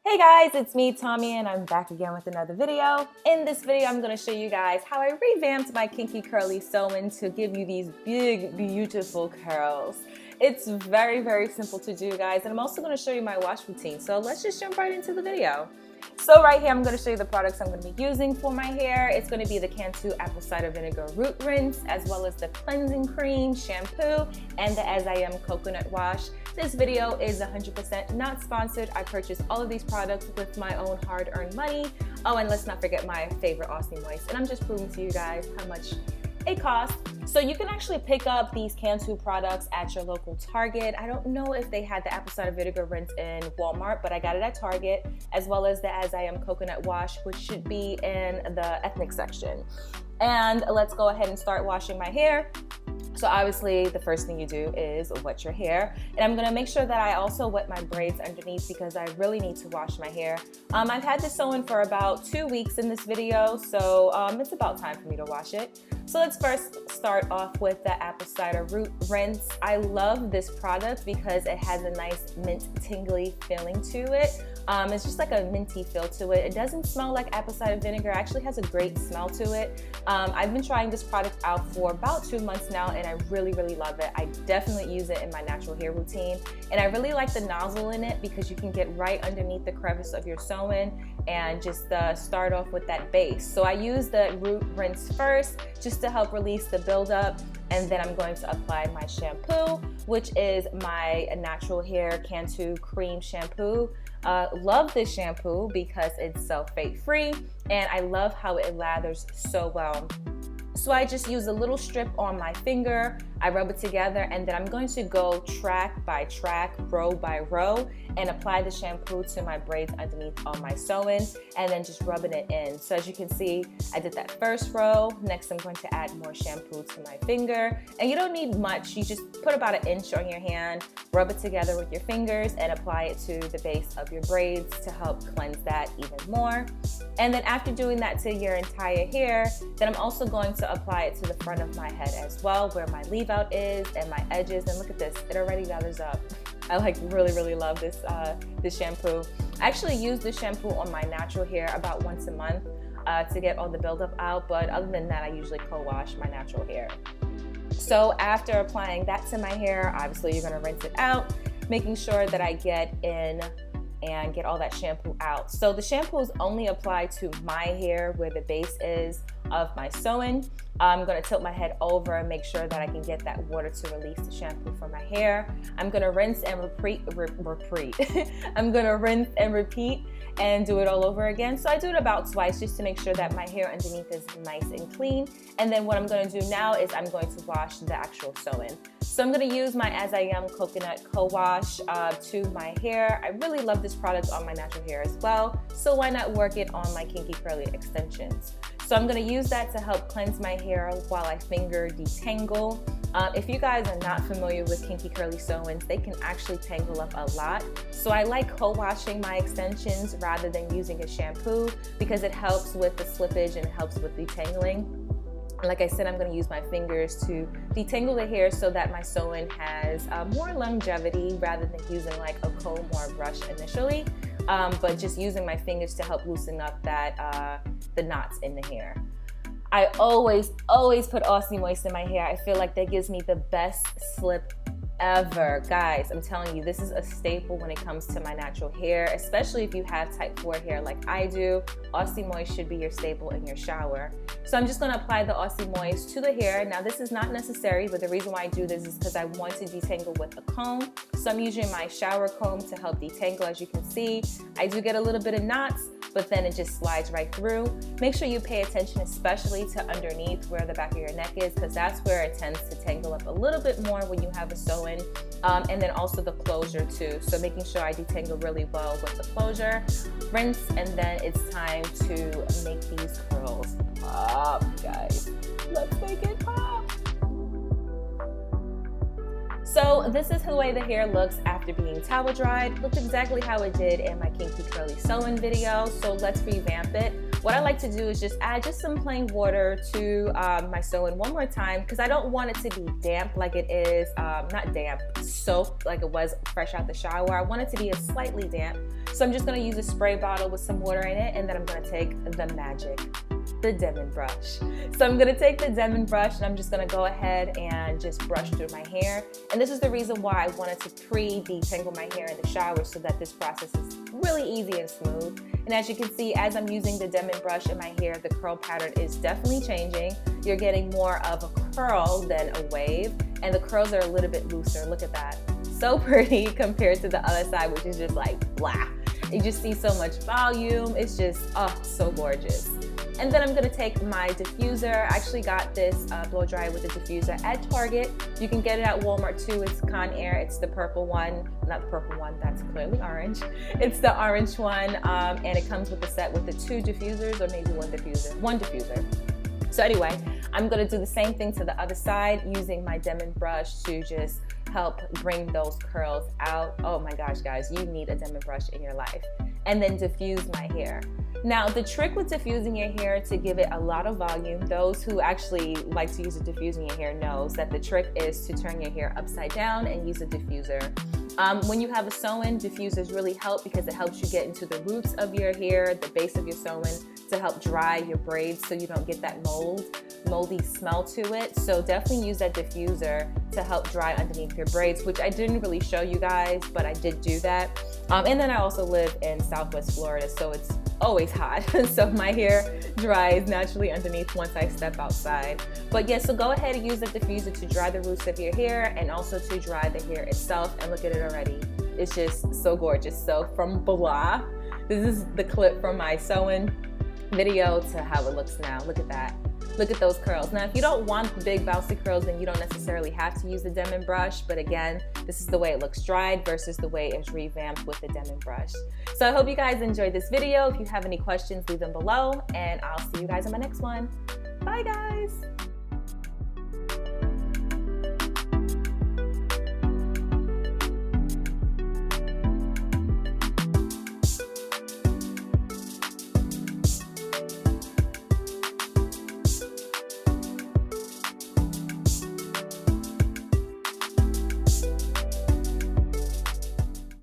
Hey guys, it's me, Tommy, and I'm back again with another video. In this video, I'm going to show you guys how I revamped my Kinky curly sew-in to give you these big, beautiful curls. It's very, very simple to do, guys, and I'm also going to show you my wash routine. So let's just jump right into the video. So right here, I'm going to show you the products I'm going to be using for my hair. It's going to be the Kinky apple cider vinegar root rinse, as well as the cleansing cream, shampoo, and the As I Am coconut wash. This video is 100% not sponsored. I purchased all of these products with my own hard-earned money. Oh, and let's not forget my favorite Aussie Moist. And I'm just proving to you guys how much it costs. So you can actually pick up these Kinky products at your local Target. I don't know if they had the apple cider vinegar rinse in Walmart, but I got it at Target, as well as the As I Am coconut wash, which should be in the ethnic section. And let's go ahead and start washing my hair. So obviously the first thing you do is wet your hair, and I'm gonna make sure that I also wet my braids underneath because I really need to wash my hair. I've had this sew-in for about 2 weeks in this video, so it's about time for me to wash it. So let's first start off with the apple cider root rinse. I love this product because it has a nice mint tingly feeling to it. It's just like a minty feel to it. It doesn't smell like apple cider vinegar. It actually has a great smell to it. I've been trying this product out for about 2 months now, and I really, really love it. I definitely use it in my natural hair routine. And I really like the nozzle in it because you can get right underneath the crevice of your sew-in and just start off with that base. So I use the root rinse first just to help release the buildup, and then I'm going to apply my shampoo, which is my natural hair Kinky cream shampoo. Love this shampoo because it's sulfate free, and I love how it lathers so well. So I just use a little strip on my finger, I rub it together, and then I'm going to go track by track, row by row, and apply the shampoo to my braids underneath on my sew-in, and then just rubbing it in. So as you can see, I did that first row. Next, I'm going to add more shampoo to my finger. And you don't need much. You just put about 1 inch on your hand, rub it together with your fingers, and apply it to the base of your braids to help cleanse that even more. And then after doing that to your entire hair, then I'm also going to apply it to the front of my head as well, where my leave out is and my edges. And look at this, it already gathers up. I really love this this shampoo. I actually use this shampoo on my natural hair about once a month to get all the buildup out, but other than that, I usually co-wash my natural hair. So after applying that to my hair, obviously you're gonna rinse it out, making sure that I get in and get all that shampoo out. So the shampoo is only applied to my hair where the base is of my sew-in. I'm gonna tilt my head over and make sure that I can get that water to release the shampoo from my hair. I'm gonna rinse and repeat. I'm gonna rinse and repeat and do it all over again. So I do it about twice just to make sure that my hair underneath is nice and clean. And then what I'm gonna do now is I'm going to wash the actual sew-in. So I'm gonna use my As I Am coconut co-wash to my hair. I really love this product on my natural hair as well, so why not work it on my Kinky curly extensions? So I'm gonna use that to help cleanse my hair while I finger detangle. If you guys are not familiar with Kinky curly sew-ins, they can actually tangle up a lot. So I like co-washing my extensions rather than using a shampoo because it helps with the slippage and it helps with detangling. Like I said, I'm going to use my fingers to detangle the hair so that my sew-in has more longevity rather than using like a comb or a brush initially, but just using my fingers to help loosen up that the knots in the hair. I always put Aussie Moist in my hair. I feel like that gives me the best slip ever. Guys, I'm telling you, this is a staple when it comes to my natural hair, especially if you have type 4 hair like I do. Aussie Moist should be your staple in your shower. So I'm just going to apply the Aussie Moist to the hair. Now this is not necessary, but the reason why I do this is because I want to detangle with a comb. So I'm using my shower comb to help detangle. As you can see, I do get a little bit of knots, but then it just slides right through. Make sure you pay attention especially to underneath where the back of your neck is, because that's where it tends to tangle up a little bit more when you have a sew-in, and then also the closure too. So making sure I detangle really well with the closure. Rinse, and then it's time to make these curls pop, guys. Let's make it pop. So this is the way the hair looks after being towel dried. Looks exactly how it did in my Kinky curly sew-in video. So let's revamp it. what I like to do is just add just some plain water to my sew-in one more time, because I don't want it to be damp like it is, not damp, soaked like it was fresh out the shower. I want it to be a slightly damp. So I'm just gonna use a spray bottle with some water in it, and then I'm gonna take the magic, the Demon brush. So I'm gonna take the Demon brush and I'm just gonna go ahead and just brush through my hair. And this is the reason why I wanted to pre-detangle my hair in the shower, so that this process is really easy and smooth. And as you can see, as I'm using the Demon brush in my hair, the curl pattern is definitely changing. You're getting more of a curl than a wave, and the curls are a little bit looser. Look at that. So pretty compared to the other side, which is just like blah. You just see so much volume. It's just, oh, so gorgeous. And then I'm gonna take my diffuser. I actually got this blow dryer with a diffuser at Target. You can get it at Walmart too. It's Conair. It's the purple one. Not the purple one, that's clearly orange. It's the orange one, and it comes with a set with the 2 diffusers, or maybe one diffuser. So anyway, I'm gonna do the same thing to the other side, using my Demon brush to just help bring those curls out. Oh my gosh, guys, you need a Demon brush in your life. And then diffuse my hair. Now, the trick with diffusing your hair to give it a lot of volume, those who actually like to use a diffuser in your hair knows that the trick is to turn your hair upside down and use a diffuser. When you have a sew-in, diffusers really help because it helps you get into the roots of your hair, the base of your sew-in, to help dry your braids so you don't get that moldy smell to it. So definitely use that diffuser to help dry underneath your braids, which I didn't really show you guys, but I did do that. And then I also live in Southwest Florida, so it's always hot. So my hair dries naturally underneath once I step outside. But yeah, so go ahead and use the diffuser to dry the roots of your hair and also to dry the hair itself. And look at it already. It's just so gorgeous. So from blah, this is the clip from my sew-in video to how it looks now. Look at that. Look at those curls. Now, if you don't want the big bouncy curls, then you don't necessarily have to use the Demon brush. But again, this is the way it looks dried versus the way it's revamped with the Demon brush. So I hope you guys enjoyed this video. If you have any questions, leave them below, and I'll see you guys in my next one. Bye, guys.